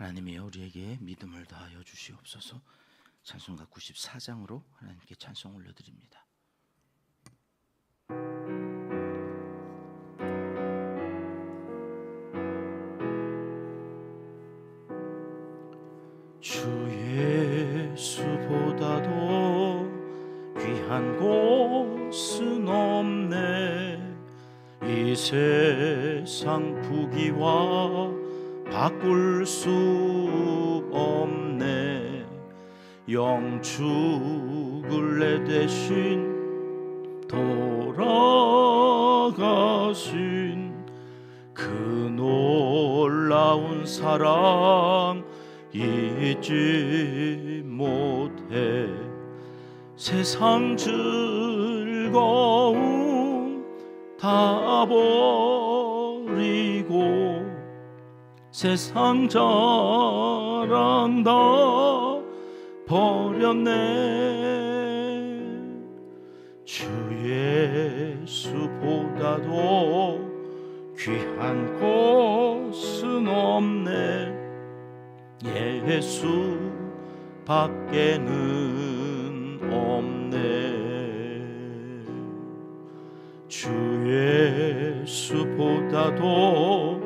하나님이 우리에게 믿음을 더하여 주시옵소서. 찬송가 94장으로 하나님께 찬송 올려드립니다. 주 예수보다도 귀한 곳은 없네. 이 세상 부귀와 바꿀 수 없네. 영 죽을 내 대신 돌아가신 그 놀라운 사랑 잊지 못해. 세상 즐거움 다 버리고 세상 자랑 다 버렸네. 주 예수보다도 귀한 곳은 없네. 예수 밖에는 없네. 주 예수보다도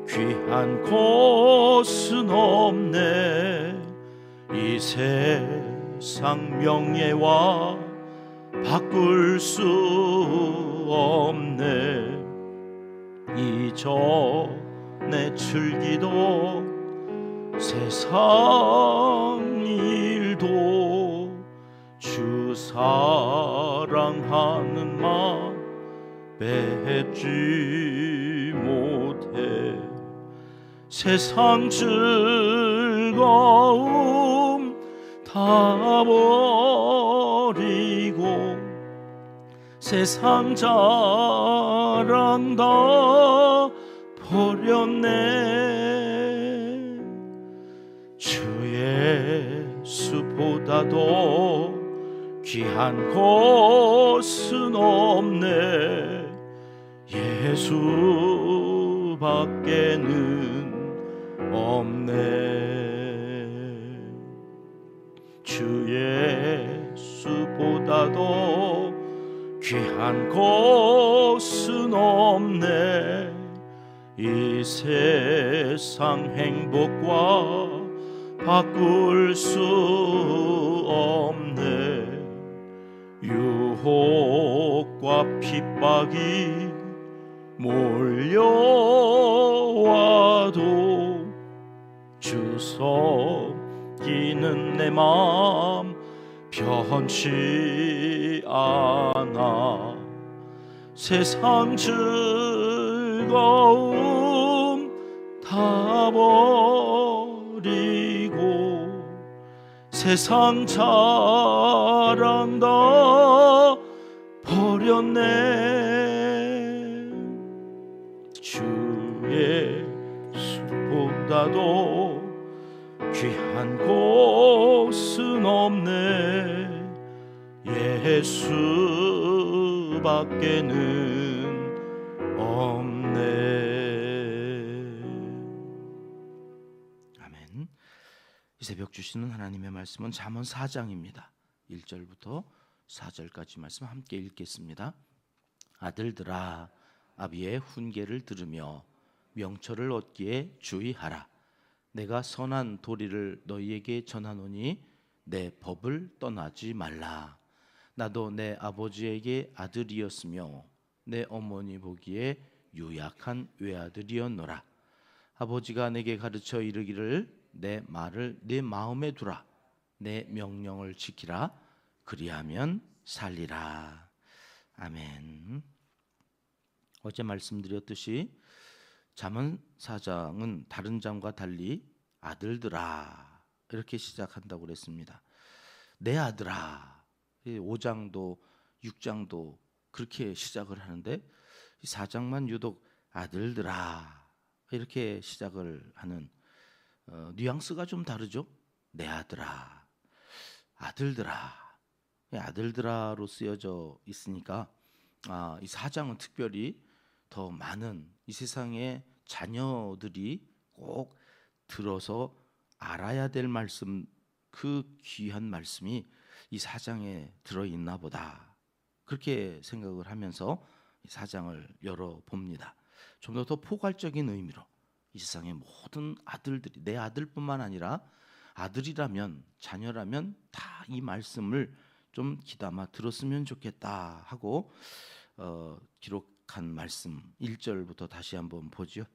귀한 곳은 없네. 이 세상 명예와 바꿀 수 없네. 이전에 즐기던 세상 일도 주 사랑하는 마음 뺏지 못해. 세상 즐거움 다 버리고 세상 자랑 다 버렸네. 주 예수보다도 귀한 곳은 없네. 예수 밖에는 없네. 주 예수보다도 귀한 곳은 없네. 이 세상 행복과 바꿀 수 없네. 유혹과 핍박이 몰려와도 주 섬기는 내 마음 변치 않아. 세상 즐거움 다 버리고 세상 자랑 다 버렸네. 주 예수보다도 귀한 곳은 없네. 예수 밖에는 없네. 아멘. 이 새벽 주시는 하나님의 말씀은 잠언 4장입니다. 1절부터 4절까지 말씀 함께 읽겠습니다. 아들들아, 아비의 훈계를 들으며 명철을 얻기에 주의하라. 내가 선한 도리를 너희에게 전하노니 내 법을 떠나지 말라. 나도 내 아버지에게 아들이었으며 내 어머니 보기에 유약한 외아들이었노라. 아버지가 내게 가르쳐 이르기를 내 말을 네 마음에 두라. 내 명령을 지키라. 그리하면 살리라. 아멘. 어제 말씀드렸듯이 잠언 4장은 다른 장과 달리 아들들아 이렇게 시작한다고 그랬습니다. 내 아들아. 5장도 6장도 그렇게 시작을 하는데 4장만 유독 아들들아 이렇게 시작을 하는 뉘앙스가 좀 다르죠. 내 아들아, 아들들아. 아들들아로 쓰여져 있으니까 이 4장은 특별히 더 많은 이 세상의 자녀들이 꼭 들어서 알아야 될 말씀, 그 귀한 말씀이 이 4장에 들어있나 보다, 그렇게 생각을 하면서 이 4장을 열어봅니다. 좀 더 포괄적인 의미로 이 세상의 모든 아들들이, 내 아들뿐만 아니라 아들이라면, 자녀라면 다 이 말씀을 좀 귀담아 들었으면 좋겠다 하고 기록한 말씀 1절부터 다시 한번 보죠.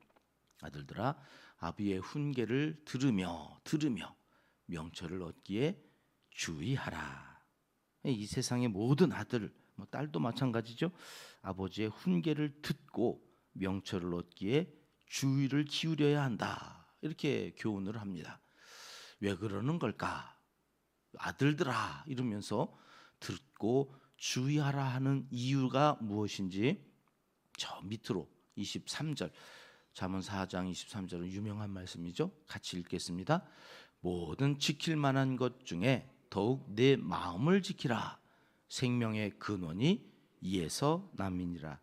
아들들아, 아비의 훈계를 들으며 명철을 얻기에 주의하라. 이 세상의 모든 아들, 딸도 마찬가지죠. 아버지의 훈계를 듣고 명철을 얻기에 주의를 기울여야 한다, 이렇게 교훈을 합니다. 왜 그러는 걸까? 아들들아 이러면서 듣고 주의하라 하는 이유가 무엇인지 저 밑으로 23절, 잠언 4장 23절은 유명한 말씀이죠. 같이 읽겠습니다. 모든 지킬 만한 것 중에 더욱 내 마음을 지키라. 생명의 근원이 이에서 남이니라.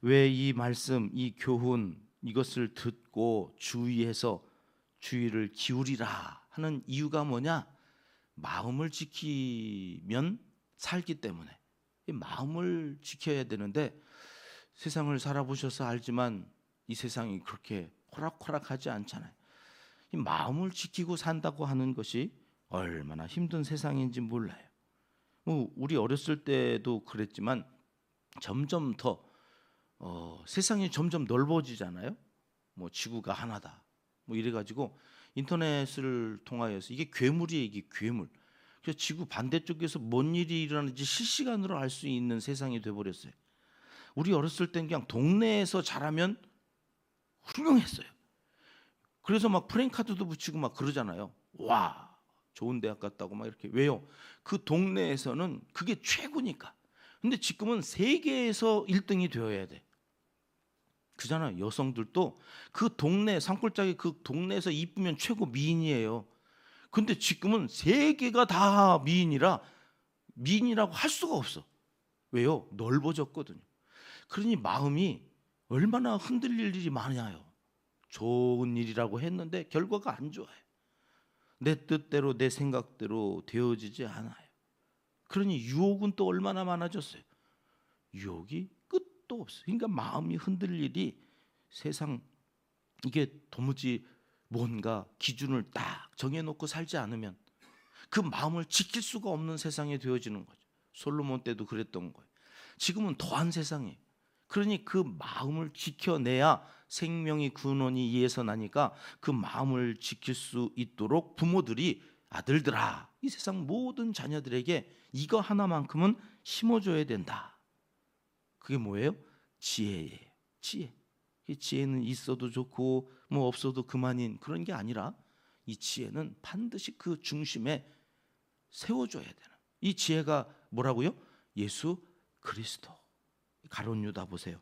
왜 이 말씀, 이 교훈, 이것을 듣고 주의해서 주의를 기울이라 하는 이유가 뭐냐? 마음을 지키면 살기 때문에. 이 마음을 지켜야 되는데, 세상을 살아보셔서 알지만 이 세상이 그렇게 호락호락하지 않잖아요. 이 마음을 지키고 산다고 하는 것이 얼마나 힘든 세상인지 몰라요. 우리 어렸을 때도 그랬지만 점점 더 세상이 점점 넓어지잖아요. 지구가 하나다, 이래가지고 인터넷을 통하여서 이게 괴물이에요. 이게 괴물. 그래서 지구 반대쪽에서 뭔 일이 일어나는지 실시간으로 알 수 있는 세상이 돼버렸어요. 우리 어렸을 땐 그냥 동네에서 자라면 훌륭했어요. 그래서 막 프랭카드도 붙이고 막 그러잖아요. 와, 좋은 대학 갔다고 막 이렇게. 왜요? 그 동네에서는 그게 최고니까. 근데 지금은 세계에서 1등이 되어야 돼. 그잖아요. 여성들도 그 동네, 산골짜기 그 동네에서 이쁘면 최고 미인이에요. 근데 지금은 세계가 다 미인이라고 할 수가 없어. 왜요? 넓어졌거든요. 그러니 마음이 얼마나 흔들릴 일이 많아요. 좋은 일이라고 했는데 결과가 안 좋아요. 내 뜻대로 내 생각대로 되어지지 않아요. 그러니 유혹은 또 얼마나 많아졌어요. 유혹이 끝도 없어요. 그러니까 마음이 흔들릴 일이, 세상 이게 도무지 뭔가 기준을 딱 정해놓고 살지 않으면 그 마음을 지킬 수가 없는 세상이 되어지는 거죠. 솔로몬 때도 그랬던 거예요. 지금은 더한 세상이에요. 그러니 그 마음을 지켜내야 생명이 근원이 이에서 나니까 그 마음을 지킬 수 있도록 부모들이 아들들아, 이 세상 모든 자녀들에게 이거 하나만큼은 심어줘야 된다. 그게 뭐예요? 지혜예요. 지혜. 이 지혜는 있어도 좋고 없어도 그만인 그런 게 아니라, 이 지혜는 반드시 그 중심에 세워줘야 되는, 이 지혜가 뭐라고요? 예수 그리스도. 가룟 유다 보세요.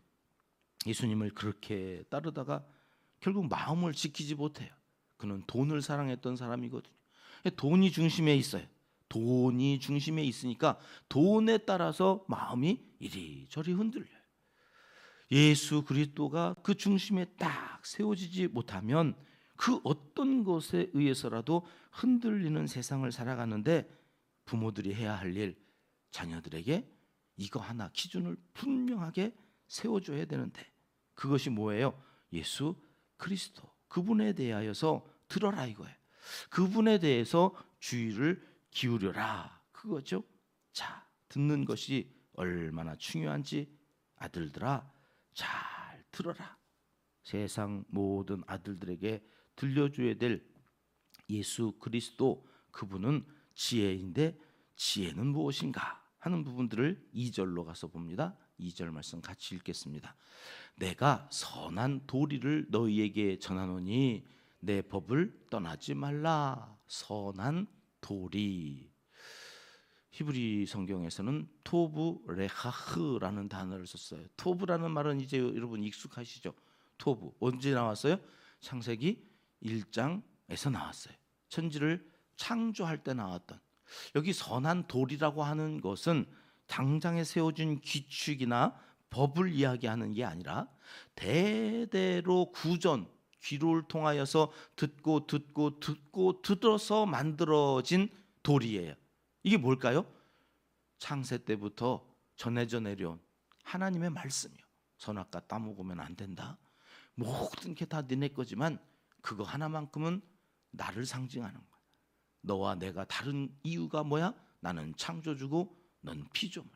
예수님을 그렇게 따르다가 결국 마음을 지키지 못해요. 그는 돈을 사랑했던 사람이거든요. 돈이 중심에 있어요. 돈이 중심에 있으니까 돈에 따라서 마음이 이리저리 흔들려요. 예수 그리스도가 그 중심에 딱 세워지지 못하면 그 어떤 것에 의해서라도 흔들리는 세상을 살아가는데, 부모들이 해야 할 일, 자녀들에게 이거 하나 기준을 분명하게 세워줘야 되는데, 그것이 뭐예요? 예수 그리스도. 그분에 대하여서 들어라 이거예요. 그분에 대해서 주의를 기울여라, 그거죠. 자, 듣는 것이 얼마나 중요한지 아들들아 잘 들어라. 세상 모든 아들들에게 들려줘야 될 예수 그리스도, 그분은 지혜인데 지혜는 무엇인가 하는 부분들을 2절로 가서 봅니다. 2절 말씀 같이 읽겠습니다. 내가 선한 도리를 너희에게 전하노니 내 법을 떠나지 말라. 선한 도리. 히브리 성경에서는 토브 레하흐라는 단어를 썼어요. 토브라는 말은 이제 여러분 익숙하시죠? 토브 언제 나왔어요? 창세기 1장에서 나왔어요. 천지를 창조할 때 나왔던. 여기 선한 도리라고 하는 것은 당장에 세워진 규칙이나 법을 이야기하는 게 아니라 대대로 구전, 귀를 통하여서 듣고 들어서 만들어진 돌이에요. 이게 뭘까요? 창세 때부터 전해져 내려온 하나님의 말씀이요. 선악과 따먹으면 안 된다. 모든 게 다 너네 거지만 그거 하나만큼은 나를 상징하는 거야. 너와 내가 다른 이유가 뭐야? 나는 창조주고 넌 피조물.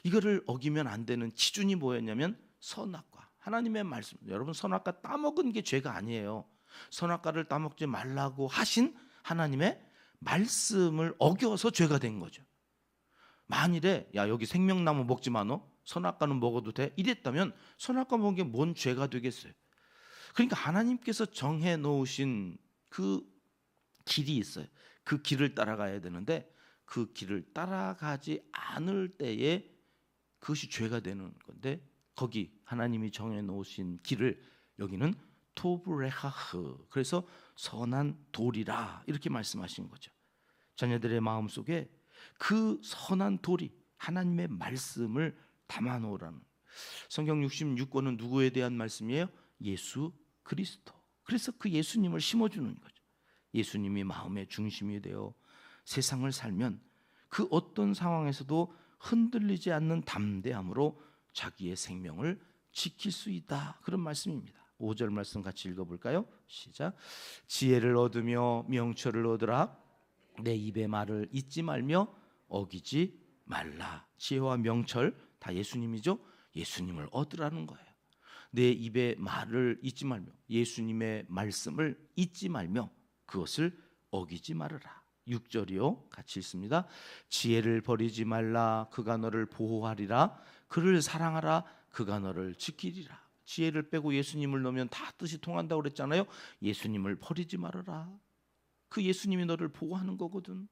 이거를 어기면 안 되는 기준이 뭐였냐면 선악과, 하나님의 말씀. 여러분, 선악과 따먹은 게 죄가 아니에요. 선악과를 따먹지 말라고 하신 하나님의 말씀을 어겨서 죄가 된 거죠. 만일에 야 여기 생명나무 먹지 마, 너 선악과는 먹어도 돼? 이랬다면 선악과 먹은 게 뭔 죄가 되겠어요? 그러니까 하나님께서 정해 놓으신 그 길이 있어요. 그 길을 따라가야 되는데 그 길을 따라가지 않을 때에 그것이 죄가 되는 건데, 거기 하나님이 정해 놓으신 길을 여기는 토브레하흐, 그래서 선한 돌이라 이렇게 말씀하신 거죠. 자녀들의 마음속에 그 선한 돌이 하나님의 말씀을 담아 놓으라는. 성경 66권은 누구에 대한 말씀이에요? 예수 그리스도. 그래서 그 예수님을 심어주는 거죠. 예수님이 마음의 중심이 되어 세상을 살면 그 어떤 상황에서도 흔들리지 않는 담대함으로 자기의 생명을 지킬 수 있다, 그런 말씀입니다. 5절 말씀 같이 읽어볼까요? 시작. 지혜를 얻으며 명철을 얻으라. 내 입의 말을 잊지 말며 어기지 말라. 지혜와 명철 다 예수님이죠. 예수님을 얻으라는 거예요. 내 입의 말을 잊지 말며, 예수님의 말씀을 잊지 말며 그것을 어기지 말으라. 6절이요. 같이 읽습니다. 지혜를 버리지 말라. 그가 너를 보호하리라. 그를 사랑하라. 그가 너를 지키리라. 지혜를 빼고 예수님을 넣으면 다 뜻이 통한다고 그랬잖아요. 예수님을 버리지 말아라. 그 예수님이 너를 보호하는 거거든.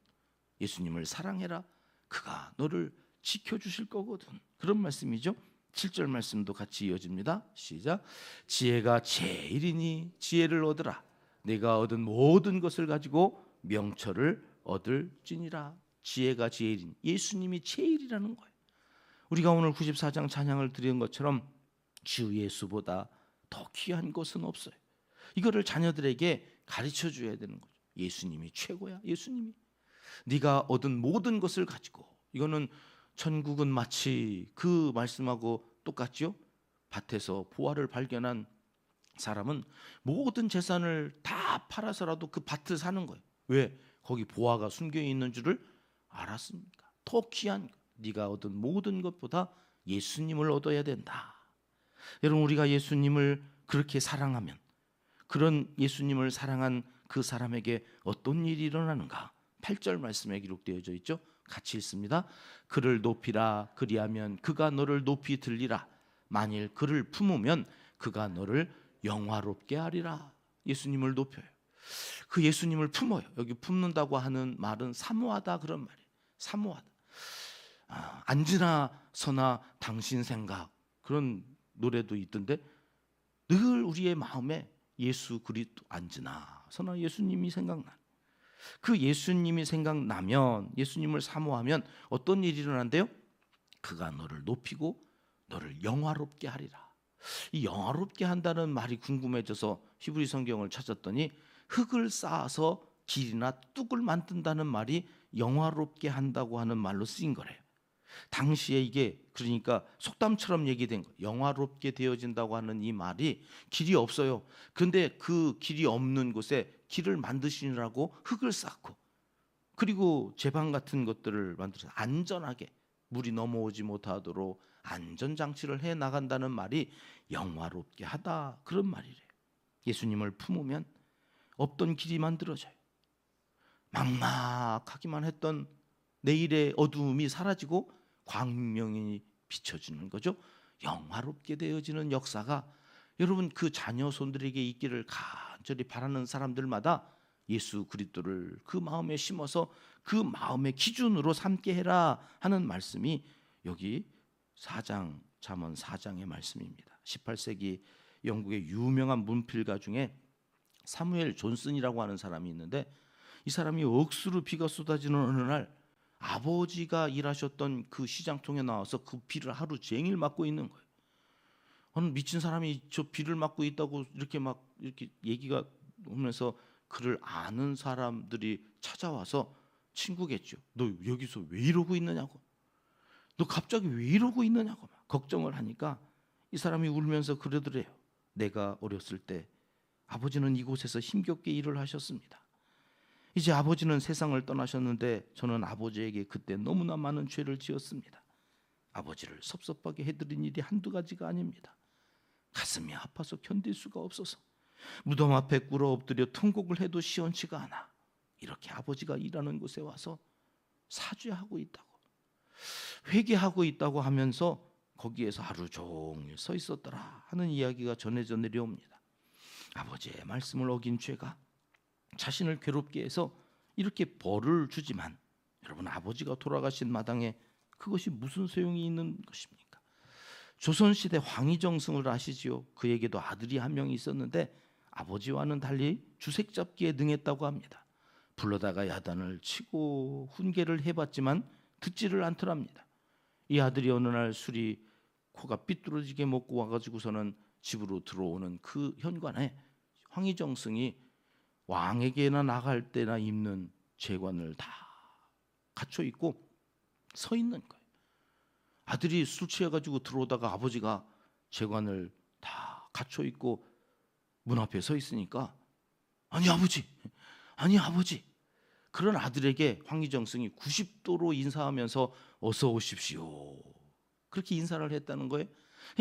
예수님을 사랑해라. 그가 너를 지켜주실 거거든. 그런 말씀이죠. 7절 말씀도 같이 이어집니다. 시작. 지혜가 제일이니 지혜를 얻으라. 내가 얻은 모든 것을 가지고 명철을 얻을지니라. 지혜가 제일이니 예수님이 제일이라는 거예요. 우리가 오늘 94장 찬양을 드린 것처럼 주 예수보다 더 귀한 것은 없어요. 이거를 자녀들에게 가르쳐 줘야 되는 거죠. 예수님이 최고야. 예수님이 네가 얻은 모든 것을 가지고, 이거는 천국은 마치 그 말씀하고 똑같죠. 밭에서 보화를 발견한 사람은 모든 재산을 다 팔아서라도 그 밭을 사는 거예요. 왜? 거기 보화가 숨겨 있는 줄을 알았습니까? 더 귀한 것, 네가 얻은 모든 것보다 예수님을 얻어야 된다. 여러분, 우리가 예수님을 그렇게 사랑하면, 그런 예수님을 사랑한 그 사람에게 어떤 일이 일어나는가? 8절 말씀에 기록되어져 있죠. 같이 읽습니다. 그를 높이라. 그리하면 그가 너를 높이 들리라. 만일 그를 품으면 그가 너를 영화롭게 하리라. 예수님을 높여요. 그 예수님을 품어요. 여기 품는다고 하는 말은 사모하다, 그런 말이에요. 사모하다. 앉으나 서나 당신 생각, 그런 노래도 있던데 늘 우리의 마음에 예수 그리스도 앉으나 서나 예수님이 생각나. 그 예수님이 생각나면, 예수님을 사모하면 어떤 일이 일어난대요? 그가 너를 높이고 너를 영화롭게 하리라. 이 영화롭게 한다는 말이 궁금해져서 히브리 성경을 찾았더니 흙을 쌓아서 길이나 뚝을 만든다는 말이 영화롭게 한다고 하는 말로 쓰인 거래요. 당시에 이게 그러니까 속담처럼 얘기된 거예요. 영화롭게 되어진다고 하는 이 말이 길이 없어요. 그런데 그 길이 없는 곳에 길을 만드시느라고 흙을 쌓고, 그리고 제방 같은 것들을 만들어서 안전하게 물이 넘어오지 못하도록 안전장치를 해 나간다는 말이 영화롭게 하다, 그런 말이래요. 예수님을 품으면 없던 길이 만들어져요. 막막하기만 했던 내일의 어두움이 사라지고 광명이 비춰지는 거죠. 영화롭게 되어지는 역사가 여러분 그 자녀손들에게 있기를 간절히 바라는 사람들마다 예수 그리스도를 그 마음에 심어서 그 마음의 기준으로 삼게 해라 하는 말씀이 여기 4장, 잠언 4장의 말씀입니다. 18세기 영국의 유명한 문필가 중에 사무엘 존슨이라고 하는 사람이 있는데, 이 사람이 억수로 비가 쏟아지는 어느 날 아버지가 일하셨던 그 시장통에 나와서 그 비를 하루 종일 맞고 있는 거예요. 어느 미친 사람이 저 비를 맞고 있다고 이렇게 막 이렇게 얘기가 오면서 그를 아는 사람들이 찾아와서 친구겠죠. 너 여기서 왜 이러고 있느냐고. 너 갑자기 왜 이러고 있느냐고 막 걱정을 하니까 이 사람이 울면서 그러더래요. 내가 어렸을 때 아버지는 이곳에서 힘겹게 일을 하셨습니다. 이제 아버지는 세상을 떠나셨는데 저는 아버지에게 그때 너무나 많은 죄를 지었습니다. 아버지를 섭섭하게 해드린 일이 한두 가지가 아닙니다. 가슴이 아파서 견딜 수가 없어서 무덤 앞에 꿇어 엎드려 통곡을 해도 시원치가 않아. 이렇게 아버지가 일하는 곳에 와서 사죄하고 있다고, 회개하고 있다고 하면서 거기에서 하루 종일 서 있었더라 하는 이야기가 전해져 내려옵니다. 아버지의 말씀을 어긴 죄가 자신을 괴롭게 해서 이렇게 벌을 주지만 여러분, 아버지가 돌아가신 마당에 그것이 무슨 소용이 있는 것입니까? 조선시대 황희정승을 아시지요? 그에게도 아들이 한 명이 있었는데 아버지와는 달리 주색잡기에 능했다고 합니다. 불러다가 야단을 치고 훈계를 해봤지만 듣지를 않더랍니다. 이 아들이 어느 날 술이 코가 삐뚤어지게 먹고 와가지고서는 집으로 들어오는 그 현관에 황희정승이 왕에게나 나갈 때나 입는 제관을 다 갖춰 입고 서 있는 거예요. 아들이 술 취해가지고 들어오다가 아버지가 제관을 다 갖춰 입고 문 앞에 서 있으니까 아니 아버지, 아니 아버지, 그런 아들에게 황희정승이 90도로 인사하면서 어서 오십시오 그렇게 인사를 했다는 거예요.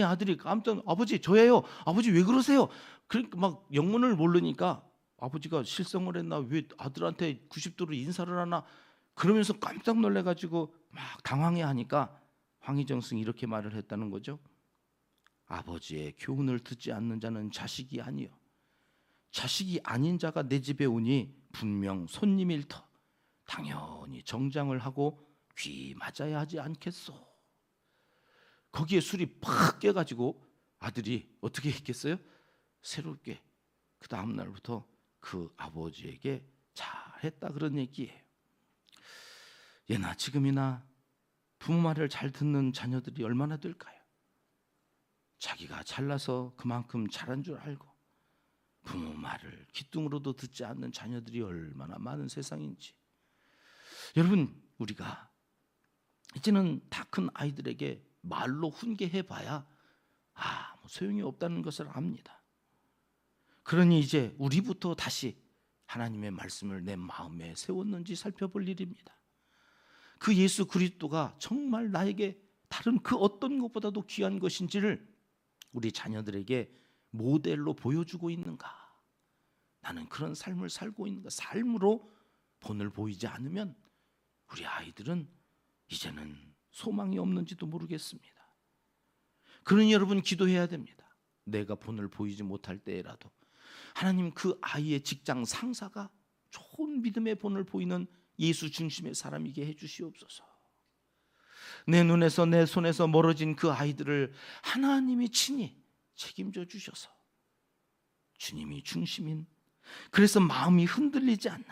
아들이 깜짝 아버지 저예요, 아버지 왜 그러세요? 그러니까 막 영문을 모르니까 아버지가 실성을 했나, 왜 아들한테 90도로 인사를 하나, 그러면서 깜짝 놀래가지고 막 당황해하니까 황희정승이 이렇게 말을 했다는 거죠. 아버지의 교훈을 듣지 않는 자는 자식이 아니요, 자식이 아닌 자가 내 집에 오니 분명 손님일 터 당연히 정장을 하고 귀 맞아야 하지 않겠소. 거기에 술이 팍 깨가지고 아들이 어떻게 했겠어요? 새롭게 그 다음 날부터 그 아버지에게 잘했다 그런 얘기예요. 예나 지금이나 부모 말을 잘 듣는 자녀들이 얼마나 될까요? 자기가 잘나서 그만큼 잘한 줄 알고 부모 말을 귀뚱으로도 듣지 않는 자녀들이 얼마나 많은 세상인지. 여러분, 우리가 이제는 다 큰 아이들에게 말로 훈계해봐야 아무 소용이 없다는 것을 압니다. 그러니 이제 우리부터 다시 하나님의 말씀을 내 마음에 세웠는지 살펴볼 일입니다. 그 예수 그리스도가 정말 나에게 다른 그 어떤 것보다도 귀한 것인지를 우리 자녀들에게 모델로 보여주고 있는가? 나는 그런 삶을 살고 있는가? 삶으로 본을 보이지 않으면 우리 아이들은 이제는 소망이 없는지도 모르겠습니다. 그러니 여러분, 기도해야 됩니다. 내가 본을 보이지 못할 때라도 하나님, 그 아이의 직장 상사가 좋은 믿음의 본을 보이는 예수 중심의 사람이게 해주시옵소서. 내 눈에서 내 손에서 멀어진 그 아이들을 하나님이 친히 책임져 주셔서 주님이 중심인, 그래서 마음이 흔들리지 않는,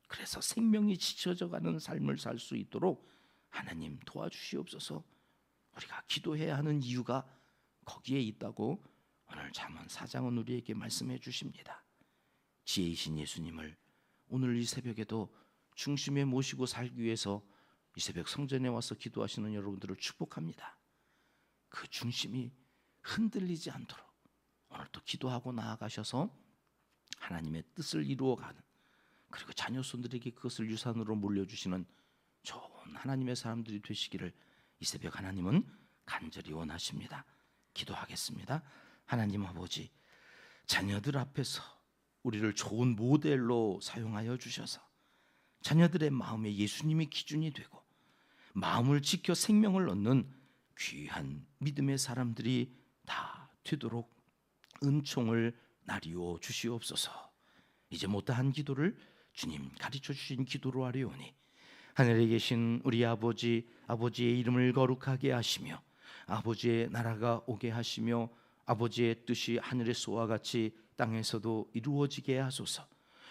그래서 생명이 지쳐져가는 삶을 살 수 있도록 하나님 도와주시옵소서. 우리가 기도해야 하는 이유가 거기에 있다고 오늘 잠언 4장은 우리에게 말씀해 주십니다. 지혜이신 예수님을 오늘 이 새벽에도 중심에 모시고 살기 위해서 이 새벽 성전에 와서 기도하시는 여러분들을 축복합니다. 그 중심이 흔들리지 않도록 오늘도 기도하고 나아가셔서 하나님의 뜻을 이루어가는, 그리고 자녀손들에게 그것을 유산으로 물려주시는 좋은 하나님의 사람들이 되시기를 이 새벽 하나님은 간절히 원하십니다. 기도하겠습니다. 하나님 아버지, 자녀들 앞에서 우리를 좋은 모델로 사용하여 주셔서 자녀들의 마음에 예수님이 기준이 되고 마음을 지켜 생명을 얻는 귀한 믿음의 사람들이 다 되도록 은총을 나리오 주시옵소서. 이제 못다한 기도를 주님 가르쳐 주신 기도로 하려오니 하늘에 계신 우리 아버지, 아버지의 이름을 거룩하게 하시며 아버지의 나라가 오게 하시며 아버지의 뜻이 하늘에서와 같이 땅에서도 이루어지게 하소서.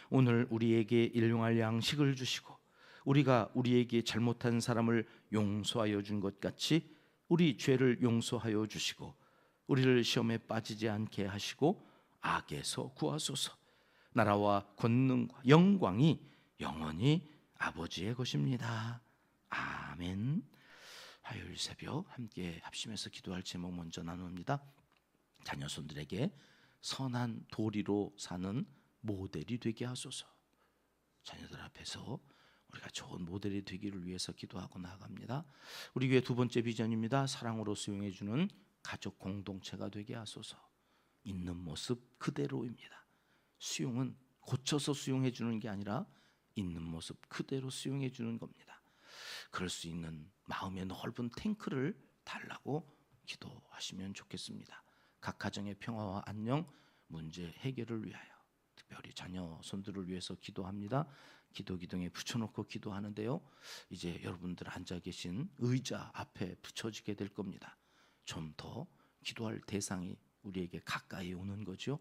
오늘 우리에게 일용할 양식을 주시고 우리가 우리에게 잘못한 사람을 용서하여 준 것 같이 우리 죄를 용서하여 주시고 우리를 시험에 빠지지 않게 하시고 악에서 구하소서. 나라와 권능과 영광이 영원히 아버지의 것입니다. 아멘. 화요일 새벽 함께 합심해서 기도할 제목 먼저 나눕니다. 자녀손들에게 선한 도리로 사는 모델이 되게 하소서. 자녀들 앞에서 우리가 좋은 모델이 되기를 위해서 기도하고 나아갑니다. 우리 교회 두 번째 비전입니다. 사랑으로 수용해주는 가족 공동체가 되게 하소서. 있는 모습 그대로입니다. 수용은 고쳐서 수용해주는 게 아니라 있는 모습 그대로 수용해주는 겁니다. 그럴 수 있는 마음의 넓은 탱크를 달라고 기도하시면 좋겠습니다. 각 가정의 평화와 안녕, 문제 해결을 위하여 특별히 자녀 손들을 위해서 기도합니다. 기도 기둥에 붙여놓고 기도하는데요, 이제 여러분들 앉아 계신 의자 앞에 붙여지게 될 겁니다. 좀 더 기도할 대상이 우리에게 가까이 오는 거죠.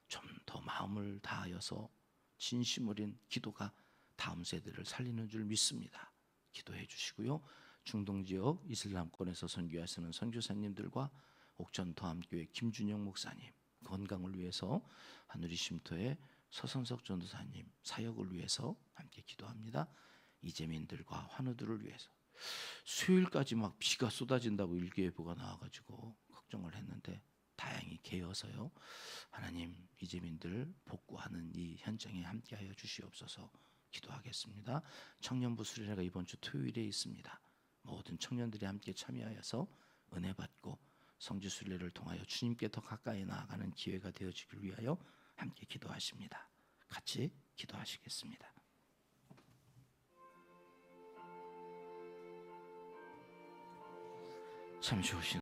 좀 더 마음을 다하여서 진심 어린 기도가 다음 세대를 살리는 줄 믿습니다. 기도해 주시고요. 중동 지역 이슬람권에서 선교하시는 선교사님들과 옥천 도함교회 김준영 목사님 건강을 위해서 하누리 쉼터의 서선석 전도사님 사역을 위해서 함께 기도합니다. 이재민들과 환우들을 위해서. 수요일까지 막 비가 쏟아진다고 일기예보가 나와가지고 걱정을 했는데 다행히 개어서요. 하나님, 이재민들 복구하는 이 현장에 함께하여 주시옵소서. 기도하겠습니다. 청년부 수련회가 이번 주 토요일에 있습니다. 모든 청년들이 함께 참여하여서 은혜 받고 성지 순례를 통하여 주님께 더 가까이 나아가는 기회가 되어지길 위하여 함께 기도하십니다. 같이 기도하시겠습니다. 참 좋으신